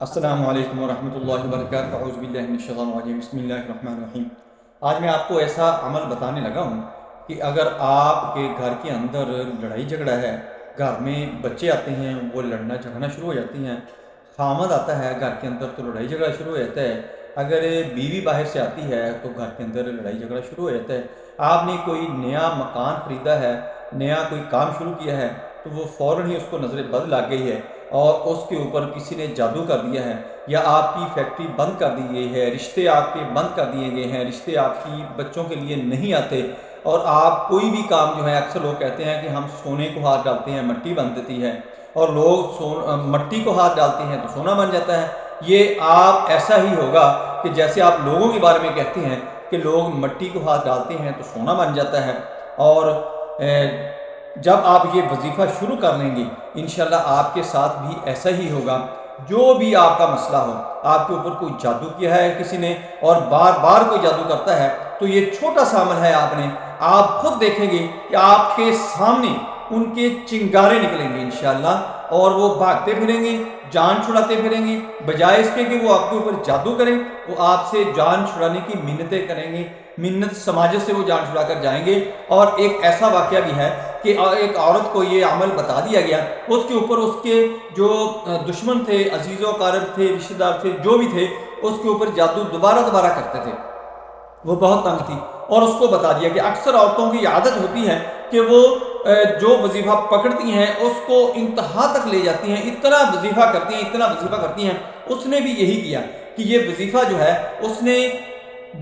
السلام علیکم ورحمۃ اللہ وبرکاتہ، اعوذ باللہ من الشیطان الرجیم، بسم اللہ الرحمن الرحیم۔ آج میں آپ کو ایسا عمل بتانے لگا ہوں کہ اگر آپ کے گھر کے اندر لڑائی جھگڑا ہے، گھر میں بچے آتے ہیں وہ لڑنا جھگڑنا شروع ہو جاتی ہیں، خامد آتا ہے گھر کے اندر تو لڑائی جھگڑا شروع ہو جاتا ہے، اگر بیوی باہر سے آتی ہے تو گھر کے اندر لڑائی جھگڑا شروع ہو جاتا ہے، آپ نے کوئی نیا مکان خریدا ہے، نیا کوئی کام شروع کیا ہے تو وہ فوراً ہی اس کو نظر بد لگ گئی ہے اور اس کے اوپر کسی نے جادو کر دیا ہے، یا آپ کی فیکٹری بند کر دی گئی ہے، رشتے آپ کے بند کر دیے گئے ہیں، رشتے آپ کی بچوں کے لیے نہیں آتے، اور آپ کوئی بھی کام جو ہے، اکثر لوگ کہتے ہیں کہ ہم سونے کو ہاتھ ڈالتے ہیں مٹی بن دیتی ہے، اور لوگ مٹی کو ہاتھ ڈالتے ہیں تو سونا بن جاتا ہے۔ یہ آپ ایسا ہی ہوگا کہ جیسے آپ لوگوں کے بارے میں کہتے ہیں کہ لوگ مٹی کو ہاتھ ڈالتے ہیں تو سونا بن جاتا ہے، اور جب آپ یہ وظیفہ شروع کر لیں گے انشاءاللہ آپ کے ساتھ بھی ایسا ہی ہوگا۔ جو بھی آپ کا مسئلہ ہو، آپ کے اوپر کوئی جادو کیا ہے کسی نے اور بار بار کوئی جادو کرتا ہے، تو یہ چھوٹا سا عمل ہے، آپ خود دیکھیں گے کہ آپ کے سامنے ان کے چنگارے نکلیں گے انشاءاللہ، اور وہ بھاگتے پھریں گے، جان چھڑاتے پھریں گے، بجائے اس کے کہ وہ آپ کے اوپر جادو کریں، وہ آپ سے جان چھڑانے کی منتیں کریں گے، منت سماجت سے وہ جان چھڑا کر جائیں گے۔ اور ایک ایسا واقعہ بھی ہے کہ ایک عورت کو یہ عمل بتا دیا گیا، اس کے اوپر اس کے جو دشمن تھے، عزیز و اقارب تھے، رشتہ دار تھے، جو بھی تھے، اس کے اوپر جادو دوبارہ کرتے تھے، وہ بہت تنگ تھی، اور اس کو بتا دیا کہ اکثر عورتوں کی عادت ہوتی ہے کہ وہ جو وظیفہ پکڑتی ہیں اس کو انتہا تک لے جاتی ہیں، اتنا وظیفہ کرتی ہیں۔ اس نے بھی یہی کیا کہ یہ وظیفہ جو ہے اس نے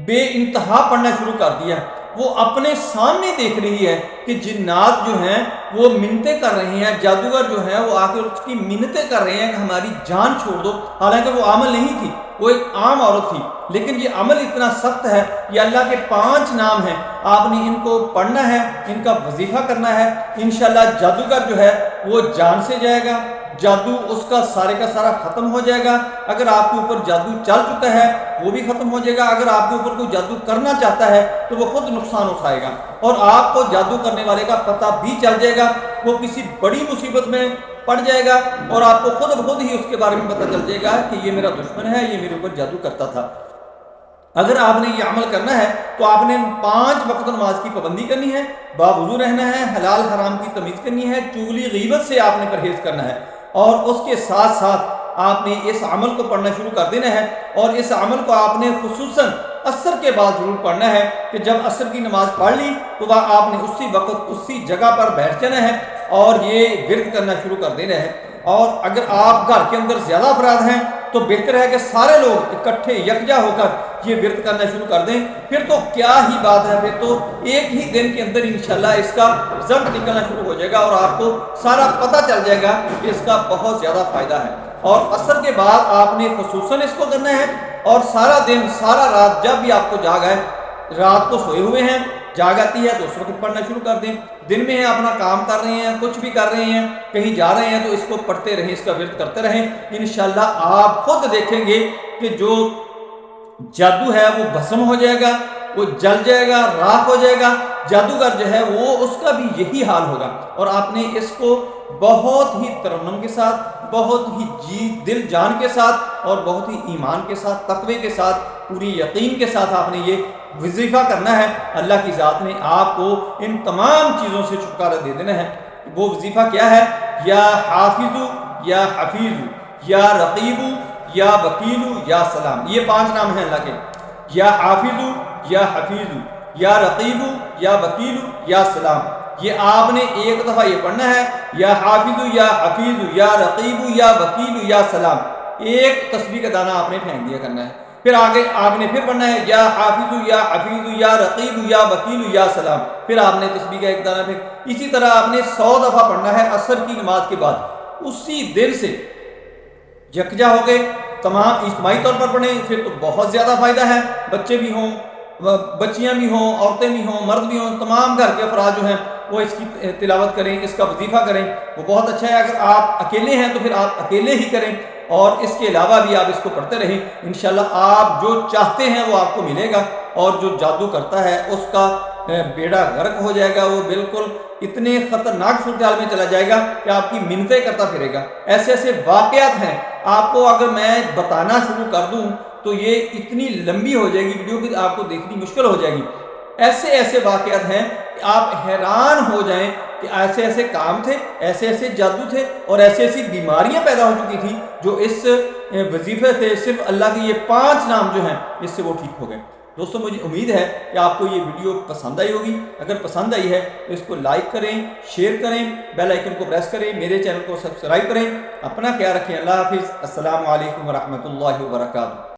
بے انتہا پڑھنا شروع کر دیا، وہ اپنے سامنے دیکھ رہی ہے کہ جنات جو ہیں وہ منتیں کر رہے ہیں، جادوگر جو ہیں وہ آ کے اس کی منتیں کر رہے ہیں کہ ہماری جان چھوڑ دو، حالانکہ وہ عامل نہیں تھی، وہ ایک عام عورت تھی، لیکن یہ عمل اتنا سخت ہے، یہ اللہ کے 5 نام ہیں، آپ نے ان کو پڑھنا ہے، ان کا وظیفہ کرنا ہے، انشاءاللہ جادوگر جو ہے وہ جان سے جائے گا، جادو اس کا سارے کا سارا ختم ہو جائے گا، اگر آپ کے اوپر جادو چل چکا ہے وہ بھی ختم ہو جائے گا، اگر آپ کے اوپر کوئی جادو کرنا چاہتا ہے تو وہ خود نقصان اٹھائے گا، اور آپ کو جادو کرنے والے کا پتہ بھی چل جائے گا، وہ کسی بڑی مصیبت میں پڑ جائے گا، اور آپ کو خود بخود ہی اس کے بارے میں پتہ چل جائے گا کہ یہ میرا دشمن ہے، یہ میرے اوپر جادو کرتا تھا۔ اگر آپ نے یہ عمل کرنا ہے تو آپ نے 5 وقت نماز کی پابندی کرنی ہے، باوضو رہنا ہے، حلال حرام کی تمیز کرنی ہے، چغلی غیبت سے آپ نے پرہیز کرنا ہے، اور اس کے ساتھ ساتھ آپ نے اس عمل کو پڑھنا شروع کر دینا ہے، اور اس عمل کو آپ نے خصوصاً عصر کے بعد ضرور پڑھنا ہے، کہ جب عصر کی نماز پڑھ لی تو آپ نے اسی وقت اسی جگہ پر بیٹھ جانا ہے اور یہ ورد کرنا شروع کر دینا ہے۔ اور اگر آپ گھر کے اندر زیادہ افراد ہیں تو بہتر ہے کہ سارے لوگ اکٹھے یکجا ہو کر یہ ورد کرنا شروع کر دیں، پھر تو کیا ہی بات ہے، پھر تو ایک ہی دن کے اندر انشاءاللہ اس کا رزلٹ نکلنا شروع ہو جائے گا، اور آپ کو سارا پتہ چل جائے گا کہ اس کا بہت زیادہ فائدہ ہے۔ اور عصر کے بعد آپ نے خصوصاً اس کو کرنا ہے، اور سارا دن سارا رات جب بھی آپ کو جاگ آئے، رات کو سوئے ہوئے ہیں جاگ آتی ہے تو اس وقت پڑھنا شروع کر دیں، دن میں ہیں اپنا کام کر رہے ہیں، کچھ بھی کر رہے ہیں، کہیں جا رہے ہیں تو اس کو پڑھتے رہیں، اس کا ورد کرتے رہیں، انشاءاللہ آپ خود دیکھیں گے کہ جو جادو ہے وہ بھسم ہو جائے گا، وہ جل جائے گا، راکھ ہو جائے گا، جادوگر جو ہے وہ اس کا بھی یہی حال ہوگا، اور آپ نے اس کو بہت ہی ترنم کے ساتھ، بہت ہی جی دل جان کے ساتھ، اور بہت ہی ایمان کے ساتھ، تقوی کے ساتھ، پوری یقین کے ساتھ آپ نے یہ وظیفہ کرنا ہے۔ اللہ کی ذات نے آپ کو ان تمام چیزوں سے چھٹکارا دے دینا ہے۔ وہ وظیفہ کیا ہے؟ یا حافظ، یا حفیظ، یا رقیب، یا وکیل، یا سلام، یہ 5 نام ہیں اللہ کے، یا حافظ، یا حفیظ، یا رقیب، یا وکیل، یا سلام، یہ آپ نے ایک دفعہ یہ پڑھنا ہے، یا حافظ، یا حفیظ، یا رقیب، یا وکیل، یا سلام، ایک تسبیح کا دانہ آپ نے پھینک دیا کرنا ہے، پھر آگے آپ نے پھر پڑھنا ہے، یا حافظ، یا حفیظ، یا رقیب، یا وکیل، یا سلام، پھر آپ نے تسبیح کا ایک دانہ پھر اسی طرح آپ نے 100 دفعہ پڑھنا ہے عصر کی نماز کے بعد، اسی دن سے یکجا ہو گئے، تمام اجتماعی طور پر پڑھیں، پھر تو بہت زیادہ فائدہ ہے، بچے بھی ہوں، بچیاں بھی ہوں، عورتیں بھی ہوں، مرد بھی ہوں، تمام گھر کے افراد جو ہیں وہ اس کی تلاوت کریں، اس کا وظیفہ کریں، وہ بہت اچھا ہے۔ اگر آپ اکیلے ہیں تو پھر آپ اکیلے ہی کریں، اور اس کے علاوہ بھی آپ اس کو پڑھتے رہیں، انشاءاللہ آپ جو چاہتے ہیں وہ آپ کو ملے گا، اور جو جادو کرتا ہے اس کا بیڑا غرق ہو جائے گا، وہ بالکل اتنے خطرناک صورتحال میں چلا جائے گا کہ آپ کی منتیں کرتا پھرے گا۔ ایسے ایسے واقعات ہیں، آپ کو اگر میں بتانا شروع کر دوں تو یہ اتنی لمبی ہو جائے گی ویڈیو کہ آپ کو دیکھنی مشکل ہو جائے گی۔ ایسے ایسے واقعات ہیں کہ آپ حیران ہو جائیں کہ ایسے ایسے کام تھے، ایسے ایسے جادو تھے، اور ایسی ایسی بیماریاں پیدا ہو چکی تھیں جو اس وظیفے سے صرف اللہ کے یہ 5 نام جو ہیں اس سے وہ ٹھیک ہو گئے۔ دوستوں مجھے امید ہے کہ آپ کو یہ ویڈیو پسند آئی ہوگی۔ اگر پسند آئی ہے تو اس کو لائک کریں، شیئر کریں، بیل آئیکن کو پریس کریں، میرے چینل کو سبسکرائب کریں۔ اپنا خیال رکھیں۔ اللہ حافظ۔ السلام علیکم ورحمۃ اللہ وبرکاتہ۔